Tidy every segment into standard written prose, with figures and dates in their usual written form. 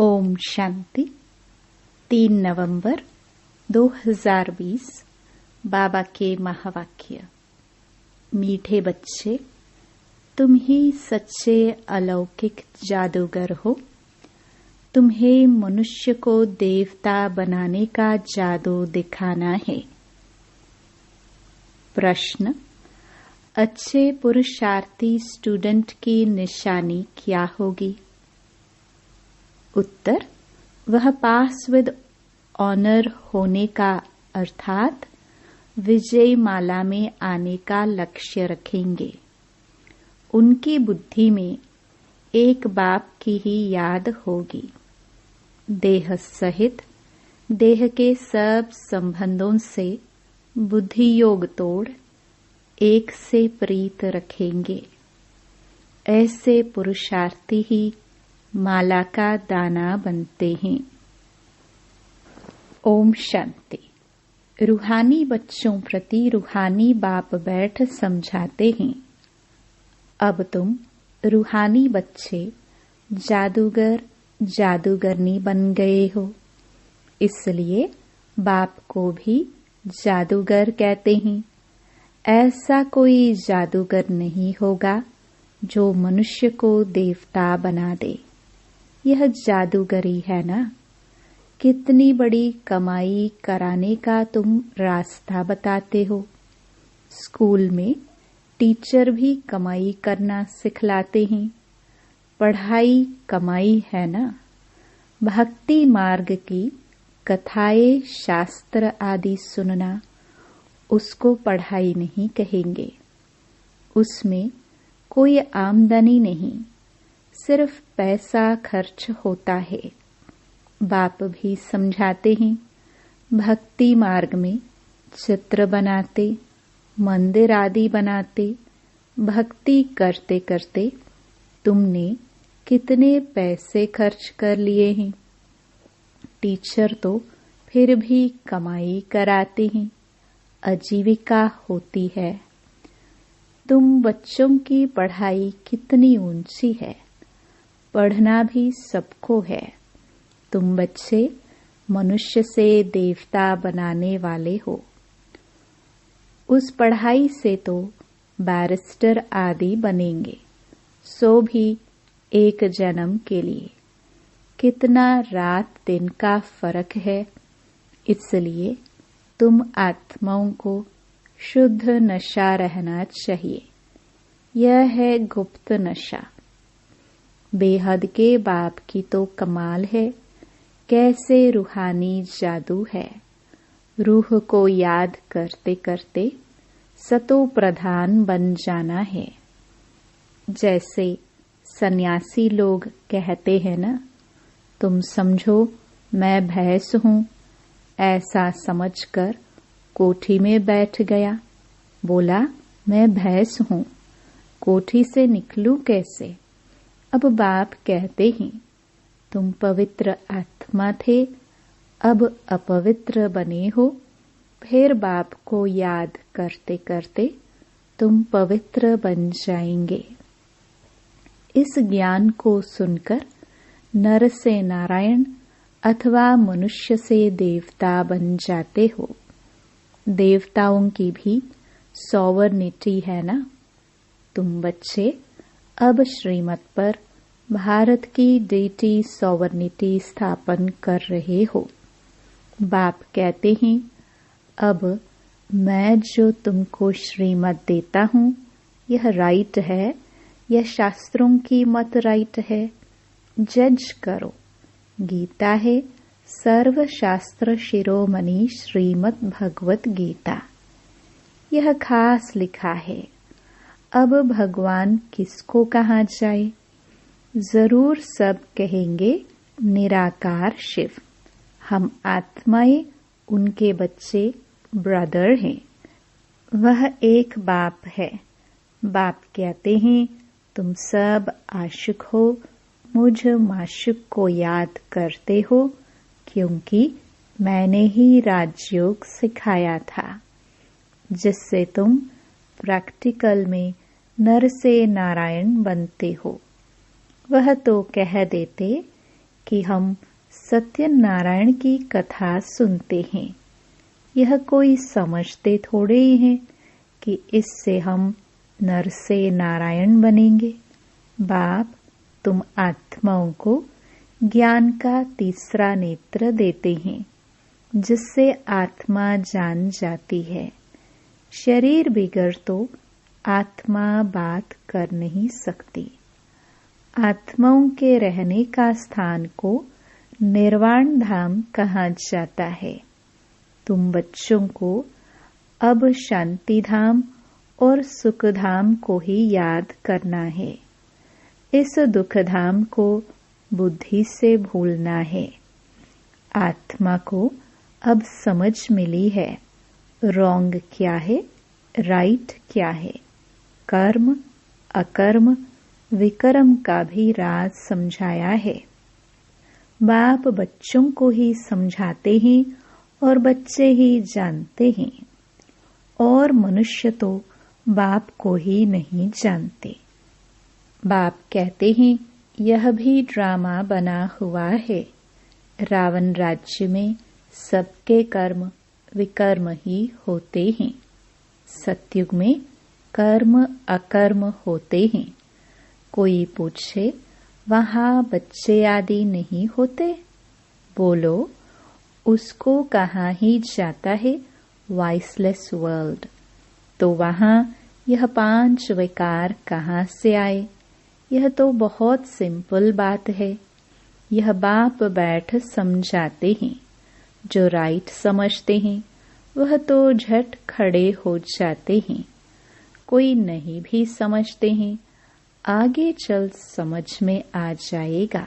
ओम शांति। 3 नवंबर 2020 बाबा के महावाक्य। मीठे बच्चे, तुम ही सच्चे अलौकिक जादूगर हो। तुम्हें मनुष्य को देवता बनाने का जादू दिखाना है। प्रश्न: अच्छे पुरुषार्थी स्टूडेंट की निशानी क्या होगी? उत्तर: वह पास विद ऑनर होने का अर्थात विजय माला में आने का लक्ष्य रखेंगे। उनकी बुद्धि में एक बाप की ही याद होगी। देह सहित देह के सब संबंधों से बुद्धि योग तोड़ एक से प्रीत रखेंगे। ऐसे पुरुषार्थी ही माला का दाना बनते हैं। ओम शांति। रूहानी बच्चों प्रति रूहानी बाप बैठ समझाते हैं। अब तुम रूहानी बच्चे जादूगर जादूगरनी बन गए हो, इसलिए बाप को भी जादूगर कहते हैं। ऐसा कोई जादूगर नहीं होगा जो मनुष्य को देवता बना दे। यह जादूगरी है ना। कितनी बड़ी कमाई कराने का तुम रास्ता बताते हो। स्कूल में टीचर भी कमाई करना सिखलाते हैं। पढ़ाई कमाई है ना। भक्ति मार्ग की कथाएं शास्त्र आदि सुनना, उसको पढ़ाई नहीं कहेंगे। उसमें कोई आमदनी नहीं, सिर्फ पैसा खर्च होता है। बाप भी समझाते हैं। भक्ति मार्ग में चित्र बनाते, मंदिर आदि बनाते, भक्ति करते करते तुमने कितने पैसे खर्च कर लिए हैं। टीचर तो फिर भी कमाई कराते हैं, आजीविका होती है। तुम बच्चों की पढ़ाई कितनी ऊंची है। पढ़ना भी सबको है। तुम बच्चे मनुष्य से देवता बनाने वाले हो। उस पढ़ाई से तो बैरिस्टर आदि बनेंगे, सो भी एक जन्म के लिए। कितना रात दिन का फर्क है। इसलिए तुम आत्माओं को शुद्ध नशा रहना चाहिए। यह है गुप्त नशा। बेहद के बाप की तो कमाल है। कैसे रूहानी जादू है। रूह को याद करते करते सतो प्रधान बन जाना है। जैसे सन्यासी लोग कहते हैं ना, तुम समझो मैं भैंस हूँ। ऐसा समझकर कोठी में बैठ गया। बोला मैं भैंस हूँ, कोठी से निकलूं कैसे। अब बाप कहते हैं तुम पवित्र आत्मा थे, अब अपवित्र बने हो। फिर बाप को याद करते करते तुम पवित्र बन जाएंगे। इस ज्ञान को सुनकर नर से नारायण अथवा मनुष्य से देवता बन जाते हो। देवताओं की भी सॉवर्निटी है ना। तुम बच्चे अब श्रीमत पर भारत की डीटी सॉवर्निटी स्थापन कर रहे हो। बाप कहते हैं अब मैं जो तुमको श्रीमत देता हूँ, यह राइट है, यह शास्त्रों की मत राइट है। जज करो। गीता है सर्व शास्त्र शिरोमणि श्रीमद् भगवत गीता। यह खास लिखा है। अब भगवान किसको कहा जाए? जरूर सब कहेंगे निराकार शिव। हम आत्माएं उनके बच्चे ब्रदर हैं। वह एक बाप है। बाप कहते हैं तुम सब आशिक हो, मुझ माशुक को याद करते हो, क्योंकि मैंने ही राजयोग सिखाया था, जिससे तुम प्रैक्टिकल में नर से नारायण बनते हो। वह तो कह देते कि हम सत्यनारायण की कथा सुनते हैं। यह कोई समझते थोड़े ही हैं कि इससे हम नर से नारायण बनेंगे। बाप, तुम आत्माओं को ज्ञान का तीसरा नेत्र देते हैं, जिससे आत्मा जान जाती है। शरीर बिगड़ तो आत्मा बात कर नहीं सकती। आत्माओं के रहने का स्थान को निर्वाण धाम कहा जाता है। तुम बच्चों को अब शांति धाम और सुख धाम को ही याद करना है। इस दुख धाम को बुद्धि से भूलना है। आत्मा को अब समझ मिली है, रॉन्ग क्या है, राइट क्या है। कर्म, अकर्म, विकर्म का भी राज समझाया है। बाप बच्चों को ही समझाते हैं और बच्चे ही जानते हैं, और मनुष्य तो बाप को ही नहीं जानते। बाप कहते हैं, यह भी ड्रामा बना हुआ है। रावण राज्य में सबके कर्म विकर्म ही होते हैं। सतयुग में कर्म अकर्म होते हैं। कोई पूछे, वहाँ बच्चे आदि नहीं होते? बोलो, उसको कहाँ ही जाता है वॉइसलेस वर्ल्ड। तो वहाँ यह 5 विकार कहाँ से आए? यह तो बहुत सिंपल बात है। यह बाप बैठ समझाते हैं। जो राइट समझते हैं वह तो झट खड़े हो जाते हैं। कोई नहीं भी समझते हैं, आगे चल समझ में आ जाएगा।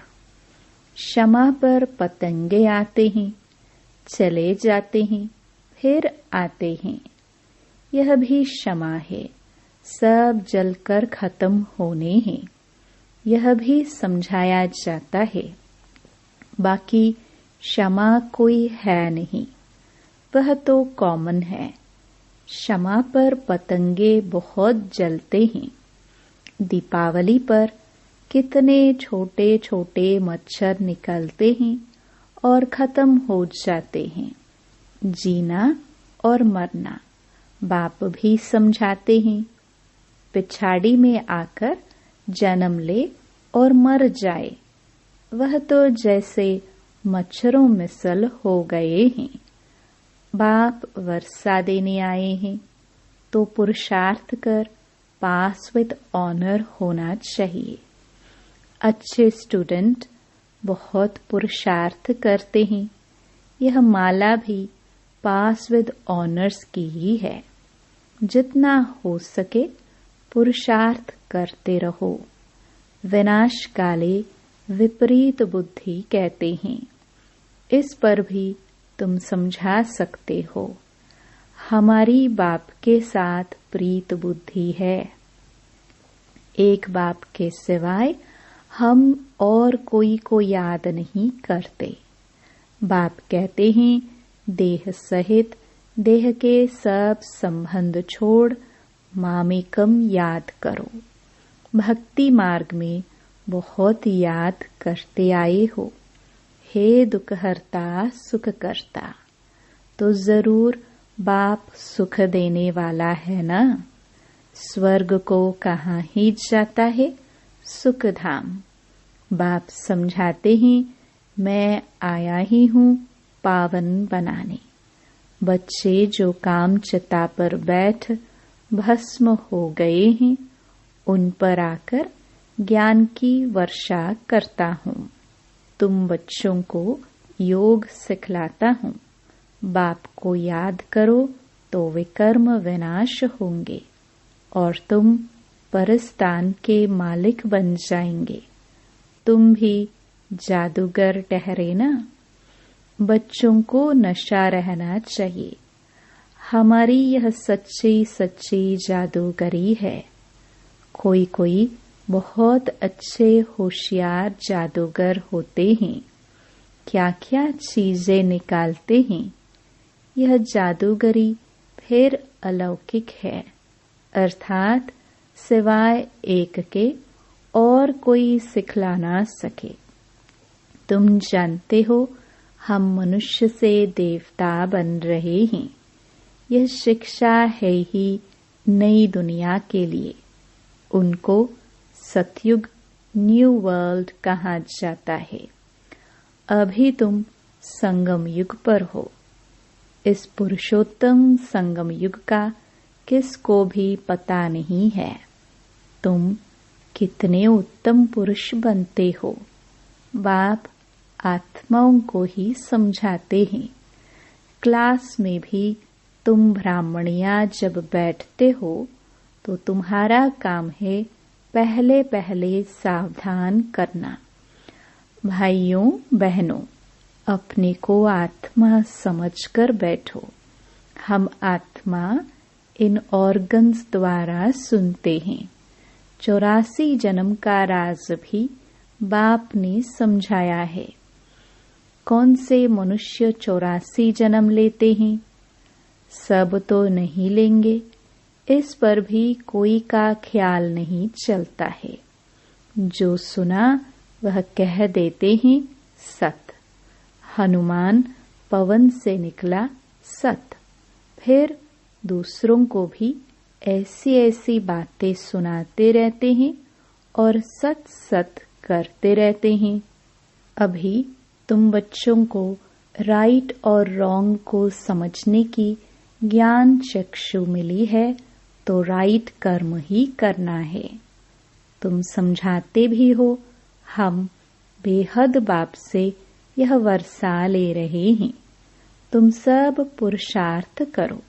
क्षमा पर पतंगे आते हैं, चले जाते हैं, फिर आते हैं। यह भी क्षमा है, सब जलकर खत्म होने हैं। यह भी समझाया जाता है। बाकी क्षमा कोई है नहीं, वह तो कॉमन है। क्षमा पर पतंगे बहुत जलते हैं। दीपावली पर कितने छोटे छोटे मच्छर निकलते हैं और खत्म हो जाते हैं। जीना और मरना बाप भी समझाते हैं। पिछाड़ी में आकर जन्म ले और मर जाए, वह तो जैसे मच्छरों मिसल हो गए हैं। बाप वर्षा देने आए हैं, तो पुरुषार्थ कर पास विद ऑनर होना चाहिए। अच्छे स्टूडेंट बहुत पुरुषार्थ करते हैं। यह माला भी पास विद ऑनर्स की ही है। जितना हो सके पुरुषार्थ करते रहो। विनाश काले विपरीत बुद्धि कहते हैं। इस पर भी तुम समझा सकते हो। हमारी बाप के साथ प्रीत बुद्धि है। एक बाप के सिवाय हम और कोई को याद नहीं करते। बाप कहते हैं, देह सहित देह के सब संबंध छोड़ मामेकम याद करो। भक्ति मार्ग में बहुत याद करते आए हो। हे दुखहर्ता सुख करता, तो जरूर बाप सुख देने वाला है ना। स्वर्ग को कहाँ ही जाता है, सुख धाम। बाप समझाते हैं, मैं आया ही हूँ पावन बनाने। बच्चे जो काम चिता पर बैठ भस्म हो गए हैं, उन पर आकर ज्ञान की वर्षा करता हूँ। तुम बच्चों को योग सिखलाता हूँ। बाप को याद करो तो विकर्म विनाश होंगे और तुम परस्तान के मालिक बन जाएंगे। तुम भी जादूगर ठहरे ना। बच्चों को नशा रहना चाहिए। हमारी यह सच्ची सच्ची जादूगरी है। कोई कोई बहुत अच्छे होशियार जादूगर होते हैं। क्या क्या चीजें निकालते हैं। यह जादूगरी फिर अलौकिक है, अर्थात सिवाय एक के और कोई सिखला ना सके। तुम जानते हो हम मनुष्य से देवता बन रहे हैं। यह शिक्षा है ही नई दुनिया के लिए। उनको सतयुग न्यू वर्ल्ड कहा जाता है। अभी तुम संगम युग पर हो। इस पुरुषोत्तम संगम युग का किसको भी पता नहीं है। तुम कितने उत्तम पुरुष बनते हो। बाप आत्माओं को ही समझाते हैं। क्लास में भी तुम ब्राह्मणियां जब बैठते हो तो तुम्हारा काम है पहले पहले सावधान करना। भाइयों बहनों, अपने को आत्मा समझकर बैठो। हम आत्मा इन ऑर्गन्स द्वारा सुनते हैं। 84 जन्म का राज भी बाप ने समझाया है। कौन से मनुष्य 84 जन्म लेते हैं? सब तो नहीं लेंगे, इस पर भी कोई का ख्याल नहीं चलता है। जो सुना वह कह देते हैं सत। हनुमान पवन से निकला सत। फिर दूसरों को भी ऐसी ऐसी बातें सुनाते रहते हैं और सत सत करते रहते हैं। अभी तुम बच्चों को राइट और रॉन्ग को समझने की ज्ञान चक्षु मिली है तो राइट कर्म ही करना है। तुम समझाते भी हो। हम बेहद बाप से यह वर्षा ले रहे हैं। तुम सब पुरुषार्थ करो।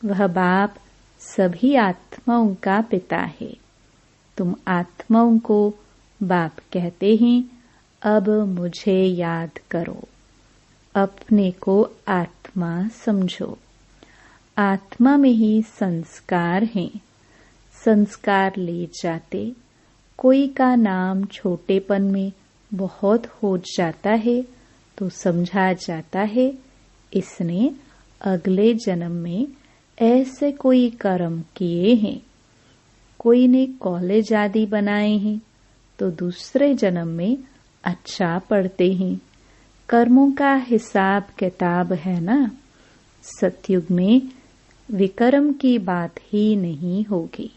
वह बाप सभी आत्माओं का पिता है। तुम आत्माओं को बाप कहते हैं। अब मुझे याद करो। अपने को आत्मा समझो। आत्मा में ही संस्कार हैं। संस्कार ले जाते कोई का नाम छोटेपन में बहुत हो जाता है तो समझा जाता है इसने अगले जन्म में ऐसे कोई कर्म किए हैं। कोई ने कॉलेज आदि बनाए हैं तो दूसरे जन्म में अच्छा पढ़ते हैं। कर्मों का हिसाब किताब है ना। सतयुग में विकर्म की बात ही नहीं होगी।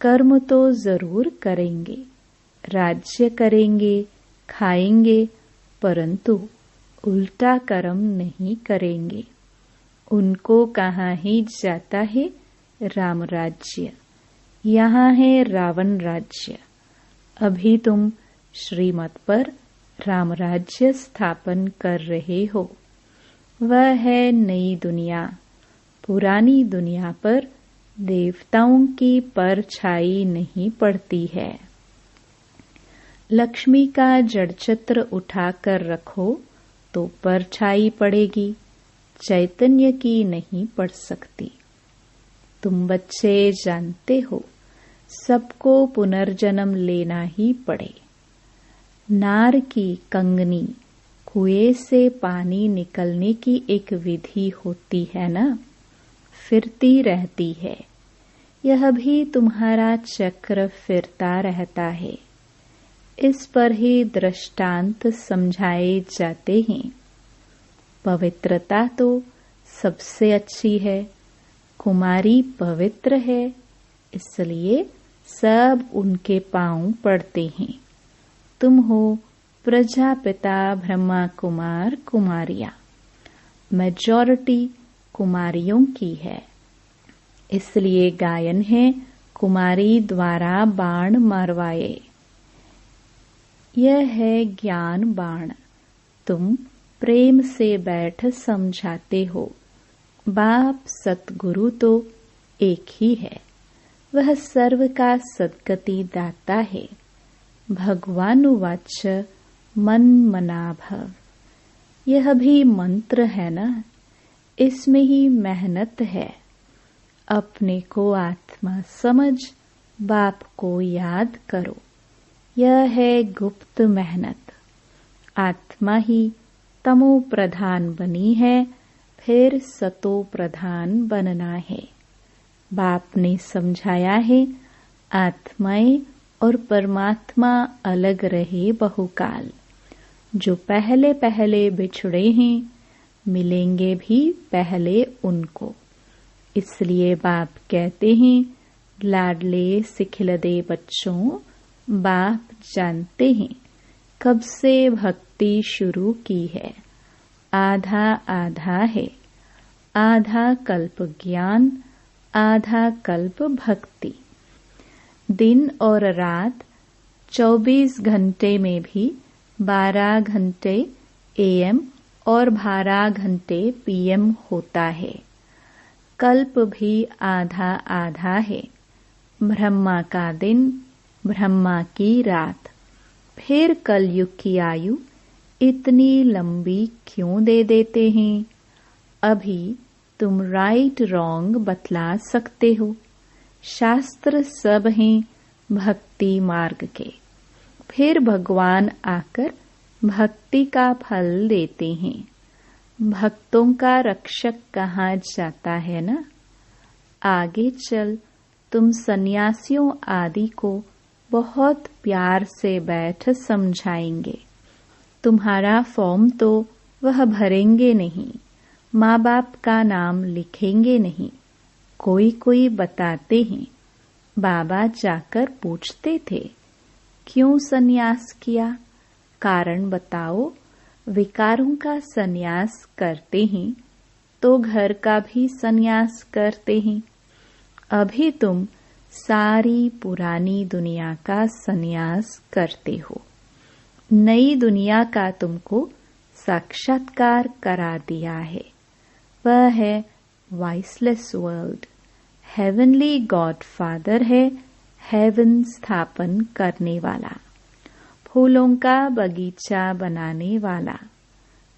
कर्म तो जरूर करेंगे, राज्य करेंगे, खाएंगे, परंतु उल्टा कर्म नहीं करेंगे। उनको कहाँ ही जाता है राम राज्य। यहाँ है रावण राज्य। अभी तुम श्रीमत पर राम राज्य स्थापन कर रहे हो। वह है नई दुनिया। पुरानी दुनिया पर देवताओं की परछाई नहीं पड़ती है। लक्ष्मी का जड़चित्र उठाकर रखो तो परछाई पड़ेगी, चैतन्य की नहीं पड़ सकती। तुम बच्चे जानते हो सबको पुनर्जन्म लेना ही पड़े। नार की कंगनी कुएं से पानी निकलने की एक विधि होती है ना, फिरती रहती है। यह भी तुम्हारा चक्र फिरता रहता है। इस पर ही दृष्टांत समझाए जाते हैं। पवित्रता तो सबसे अच्छी है। कुमारी पवित्र है, इसलिए सब उनके पांव पड़ते हैं। तुम हो प्रजापिता ब्रह्मा कुमार कुमारियां। मेजॉरिटी कुमारियों की है, इसलिए गायन है कुमारी द्वारा बाण मरवाए। यह है ज्ञान बाण। तुम प्रेम से बैठ समझाते हो। बाप सतगुरु तो एक ही है। वह सर्व का सद्गति दाता है। भगवानुवाच मन मना भव। यह भी मंत्र है ना, इसमें ही मेहनत है। अपने को आत्मा समझ बाप को याद करो। यह है गुप्त मेहनत। आत्मा ही तमो प्रधान बनी है, फिर सतो प्रधान बनना है। बाप ने समझाया है आत्माएं और परमात्मा अलग रहे बहुकाल। जो पहले पहले बिछड़े हैं मिलेंगे भी पहले उनको। इसलिए बाप कहते हैं, लाडले सिखिलदे बच्चों, बाप जानते हैं कब से भक्ति शुरू की है। आधा आधा है, आधा कल्प ज्ञान, आधा कल्प भक्ति। दिन और रात 24 घंटे में भी 12 घंटे AM और 12 घंटे PM होता है। कल्प भी आधा आधा है। ब्रह्मा का दिन, ब्रह्मा की रात। फिर कलयुग की आयु इतनी लंबी क्यों दे देते हैं? अभी तुम राइट रॉन्ग बतला सकते हो। शास्त्र सब हैं भक्ति मार्ग के। फिर भगवान आकर भक्ति का फल देते हैं। भक्तों का रक्षक कहाँ जाता है ना। आगे चल तुम सन्यासियों आदि को बहुत प्यार से बैठ समझाएंगे। तुम्हारा फॉर्म तो वह भरेंगे नहीं, माँ बाप का नाम लिखेंगे नहीं। कोई कोई बताते हैं, बाबा जाकर पूछते थे, क्यों सन्यास किया? कारण बताओ। विकारों का सन्यास करते हैं तो घर का भी सन्यास करते हैं। अभी तुम सारी पुरानी दुनिया का सन्यास करते हो। नई दुनिया का तुमको साक्षात्कार करा दिया है। वह है viceless world. Heavenly God father है, हेवन स्थापन करने वाला, फूलों का बगीचा बनाने वाला।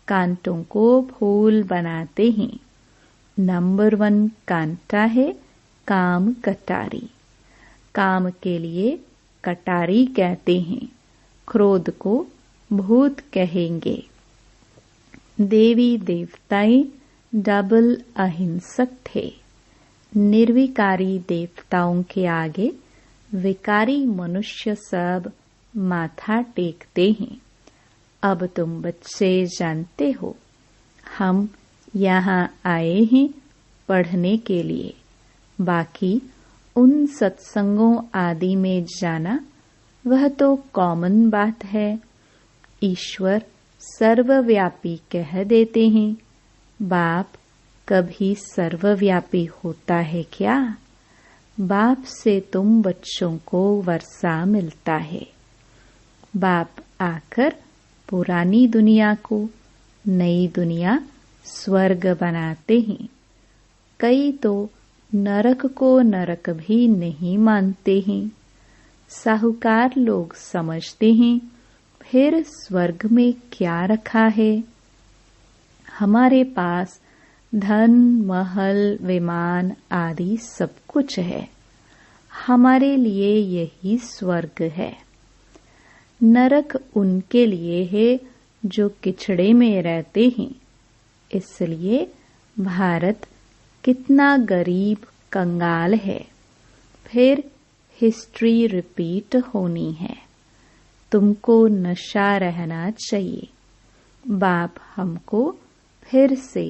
कांटों को फूल बनाते हैं। नंबर 1 कांटा है काम कटारी। काम के लिए कटारी कहते हैं। क्रोध को भूत कहेंगे। देवी देवताएं डबल अहिंसक थे। निर्विकारी देवताओं के आगे विकारी मनुष्य सब माथा टेकते हैं। अब तुम बच्चे जानते हो, हम यहाँ आए हैं पढ़ने के लिए। बाकी उन सत्संगों आदि में जाना वह तो कॉमन बात है। ईश्वर सर्वव्यापी कह देते हैं। बाप कभी सर्वव्यापी होता है क्या? बाप से तुम बच्चों को वर्षा मिलता है। बाप आकर पुरानी दुनिया को नई दुनिया स्वर्ग बनाते हैं। कई तो नरक को नरक भी नहीं मानते हैं। साहूकार लोग समझते हैं फिर स्वर्ग में क्या रखा है। हमारे पास धन, महल, विमान आदि सब कुछ है। हमारे लिए यही स्वर्ग है। नरक उनके लिए है जो किचड़े में रहते हैं। इसलिए भारत कितना गरीब कंगाल है। फिर हिस्ट्री रिपीट होनी है। तुमको नशा रहना चाहिए। बाप हमको फिर से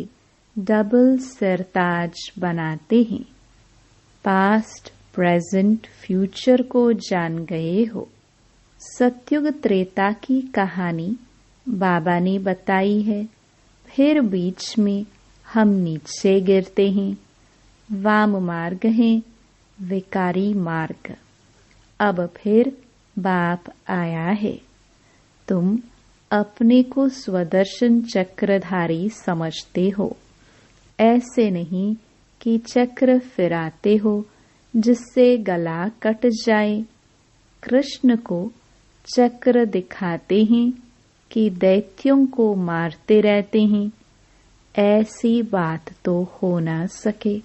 डबल सरताज बनाते हैं। पास्ट, प्रेजेंट, फ्यूचर को जान गए हो। सतयुग त्रेता की कहानी बाबा ने बताई है। फिर बीच में हम नीचे गिरते हैं। वाम मार्ग है, विकारी मार्ग। अब फिर बाप आया है। तुम अपने को स्वदर्शन चक्रधारी समझते हो। ऐसे नहीं कि चक्र फिराते हो जिससे गला कट जाए। कृष्ण को चक्र दिखाते हैं कि दैत्यों को मारते रहते हैं। ऐसी बात तो हो ना सके।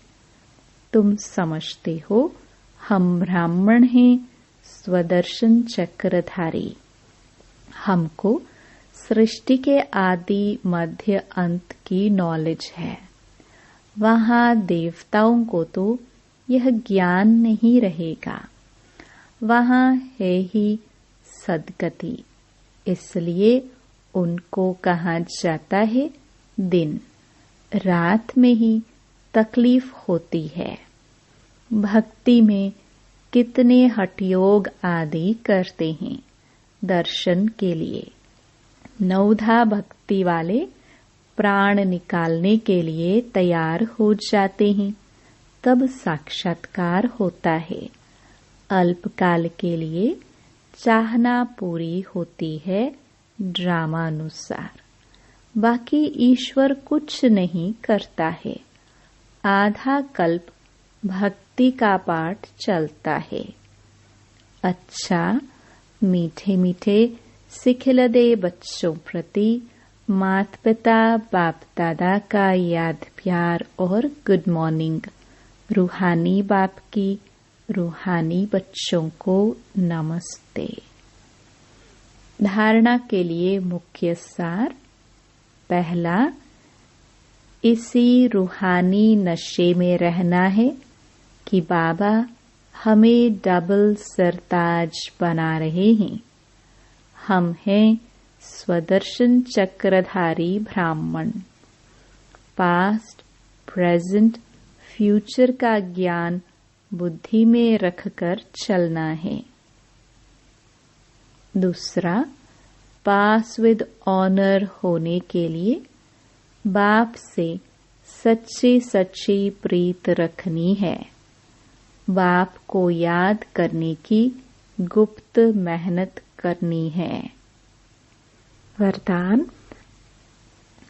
तुम समझते हो हम ब्राह्मण हैं, स्वदर्शन चक्रधारी। हमको सृष्टि के आदि मध्य अंत की नॉलेज है। वहाँ देवताओं को तो यह ज्ञान नहीं रहेगा। वहाँ है ही सद्गति। इसलिए उनको कहा जाता है दिन। रात में ही तकलीफ होती है। भक्ति में कितने हठयोग आदि करते हैं दर्शन के लिए। नवधा भक्ति वाले प्राण निकालने के लिए तैयार हो जाते हैं, तब साक्षात्कार होता है। अल्पकाल के लिए चाहना पूरी होती है ड्रामानुसार। बाकी ईश्वर कुछ नहीं करता है। आधा कल्प भक्ति का पाठ चलता है। अच्छा, मीठे मीठे सिखिलदे बच्चों प्रति माता पिता बाप दादा का याद प्यार और गुड मॉर्निंग। रूहानी बाप की रूहानी बच्चों को नमस्ते। धारणा के लिए मुख्य सार। पहला, इसी रूहानी नशे में रहना है कि बाबा हमें डबल सरताज बना रहे हैं। हम हैं स्वदर्शन चक्रधारी ब्राह्मण। पास्ट, प्रेजेंट, फ्यूचर का ज्ञान बुद्धि में रखकर चलना है। दूसरा, पास विद ऑनर होने के लिए बाप से सच्ची सच्ची प्रीत रखनी है। बाप को याद करने की गुप्त मेहनत करनी है। वरदान,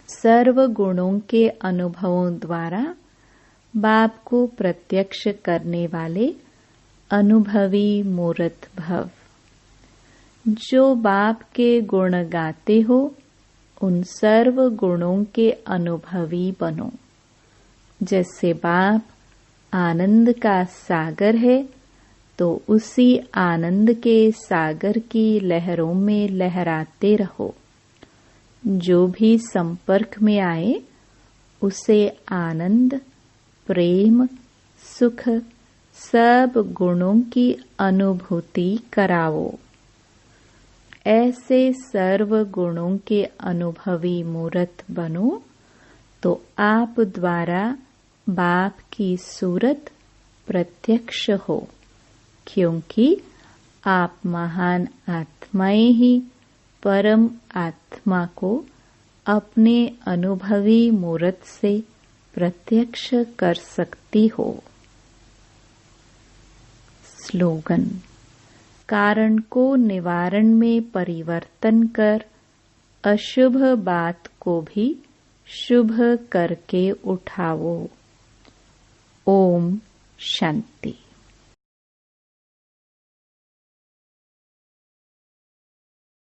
सर्व गुणों के अनुभवों द्वारा बाप को प्रत्यक्ष करने वाले अनुभवी मूर्त भव। जो बाप के गुण गाते हो, उन सर्व गुणों के अनुभवी बनो। जैसे बाप आनंद का सागर है, तो उसी आनंद के सागर की लहरों में लहराते रहो। जो भी संपर्क में आए, उसे आनंद, प्रेम, सुख, सब गुणों की अनुभूति कराओ। ऐसे सर्व गुणों के अनुभवी मूर्त बनो, तो आप द्वारा बाप की सूरत प्रत्यक्ष हो। क्योंकि आप महान आत्माएं ही परम आत्मा को अपने अनुभवी मूर्त से प्रत्यक्ष कर सकती हो। स्लोगन, कारण को निवारण में परिवर्तन कर अशुभ बात को भी शुभ करके उठाओ। ओम शांति।